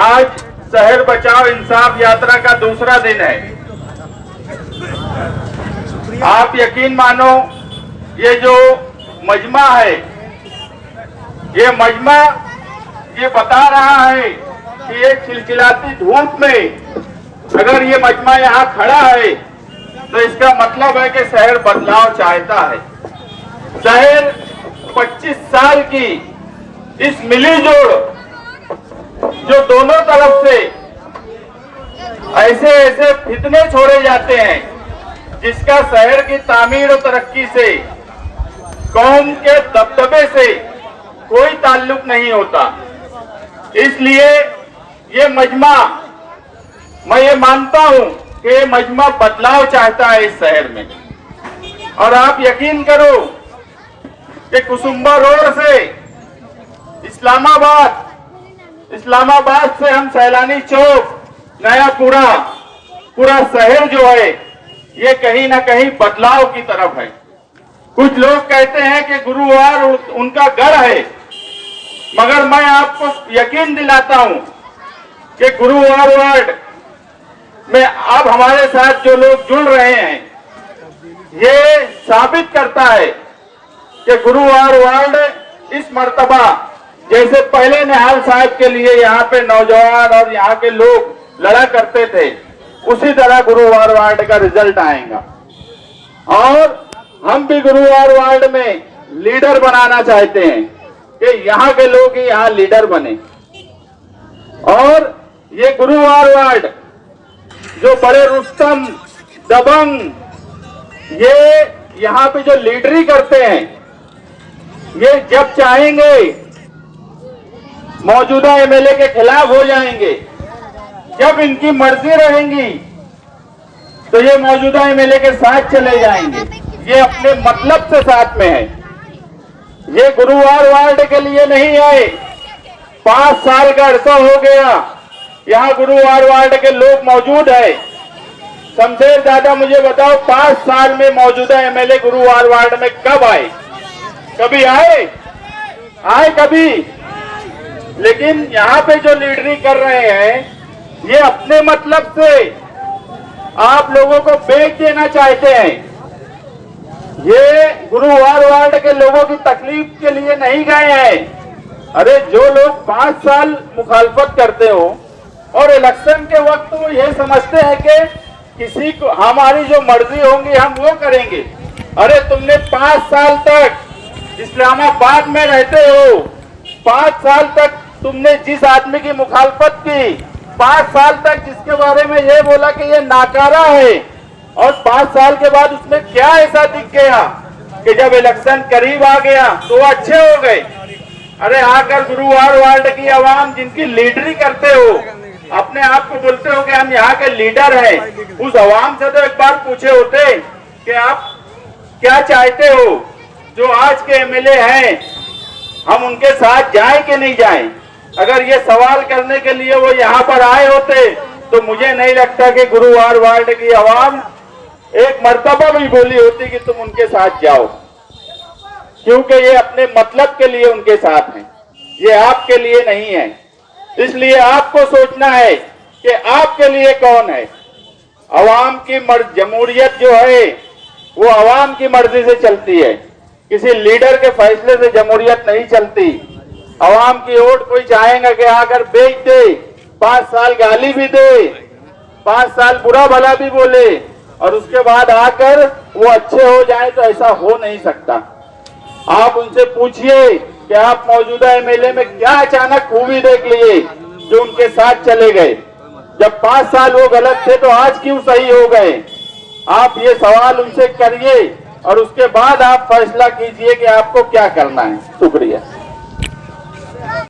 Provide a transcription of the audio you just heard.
आज शहर बचाओ इंसाफ यात्रा का दूसरा दिन है। आप यकीन मानो, ये जो मजमा है, ये मजमा ये बता रहा है कि एक चिलचिलाती धूप में अगर ये मजमा यहाँ खड़ा है तो इसका मतलब है कि शहर बदलाव चाहता है। शहर 25 साल की इस मिलीजोड़ जो दोनों तरफ से ऐसे ऐसे फितने छोड़े जाते हैं, जिसका शहर की तामीर और तरक्की से, कौम के दबदबे से कोई ताल्लुक नहीं होता। इसलिए ये मजमा, मैं ये मानता हूं कि ये मजमा बदलाव चाहता है इस शहर में। और आप यकीन करो कि कुसुम्बा रोड से इस्लामाबाद से हम सैलानी चौक, नया पूरा शहर जो है ये कहीं ना कहीं बदलाव की तरफ है। कुछ लोग कहते हैं कि गुरुवार उनका गढ़ है, मगर मैं आपको यकीन दिलाता हूं कि गुरुवार वार्ड में अब हमारे साथ जो लोग जुड़ रहे हैं, ये साबित करता है कि गुरुवार वार्ड इस मर्तबा, जैसे पहले निहाल साहब के लिए यहाँ पे नौजवान और यहाँ के लोग लड़ा करते थे, उसी तरह गुरुवार वार्ड का रिजल्ट आएगा। और हम भी गुरुवार वार्ड में लीडर बनाना चाहते हैं कि यहाँ के लोग ही यहाँ लीडर बने। और ये गुरुवार वार्ड जो बड़े रुस्तम, दबंग, ये यहाँ पे जो लीडरी करते हैं, ये जब चाहेंगे मौजूदा एमएलए के खिलाफ हो जाएंगे। जब इनकी मर्जी रहेंगी तो ये मौजूदा एमएलए के साथ चले जाएंगे। ये अपने मतलब से साथ में है। ये गुरुवार वार्ड के लिए नहीं आए। 5 साल का अरसा हो गया यहाँ गुरुवार वार्ड के लोग मौजूद है। शमशेर दादा, मुझे बताओ, 5 साल में मौजूदा एमएलए गुरुवार वार्ड में कब आए? कभी आए कभी? लेकिन यहाँ पे जो लीडरी कर रहे हैं, ये अपने मतलब से आप लोगों को बेच देना चाहते हैं। ये गुरुवार वार्ड के लोगों की तकलीफ के लिए नहीं गए हैं। अरे जो लोग 5 साल मुखालफत करते हो और इलेक्शन के वक्त वो ये समझते हैं कि किसी को हमारी जो मर्जी होंगी हम वो करेंगे। अरे तुमने 5 साल तक इस्लामाबाद में रहते हो, 5 साल तक तुमने जिस आदमी की मुखालफत की, 5 साल तक जिसके बारे में ये बोला कि ये नाकारा है, और 5 साल के बाद उसमें क्या ऐसा दिख गया कि जब इलेक्शन करीब आ गया तो वो अच्छे हो गए। अरे आकर गुरुवार वार्ड की आवाम जिनकी लीडरी करते हो, अपने आप को बोलते हो कि हम यहाँ के लीडर हैं, उस आवाम से तो एक बार पूछे होते कि आप क्या चाहते हो, जो आज के एमएलए हैं हम उनके साथ जाएं कि नहीं जाएं। अगर ये सवाल करने के लिए वो यहाँ पर आए होते तो मुझे नहीं लगता कि गुरुवार वार्ड की आवाम एक मर्तबा भी बोली होती कि तुम उनके साथ जाओ, क्योंकि ये अपने मतलब के लिए उनके साथ हैं, ये आपके लिए नहीं है। इसलिए आपको सोचना है कि आपके लिए कौन है। अवाम की जमहूरियत जो है वो अवाम की मर्जी से चलती है, किसी लीडर के फैसले से जमहूरियत नहीं चलती। अवाम की वोट कोई चाहेगा कि आकर बेच दे, 5 साल गाली भी दे, 5 साल बुरा भला भी बोले, और उसके बाद आकर वो अच्छे हो जाए, तो ऐसा हो नहीं सकता। आप उनसे पूछिए कि आप मौजूदा एमएलए में क्या अचानक खूबी देख लिए जो उनके साथ चले गए। जब 5 साल वो गलत थे तो आज क्यों सही हो गए? आप ये सवाल उनसे करिए और उसके बाद आप फैसला कीजिए कि आपको क्या करना है। शुक्रिया।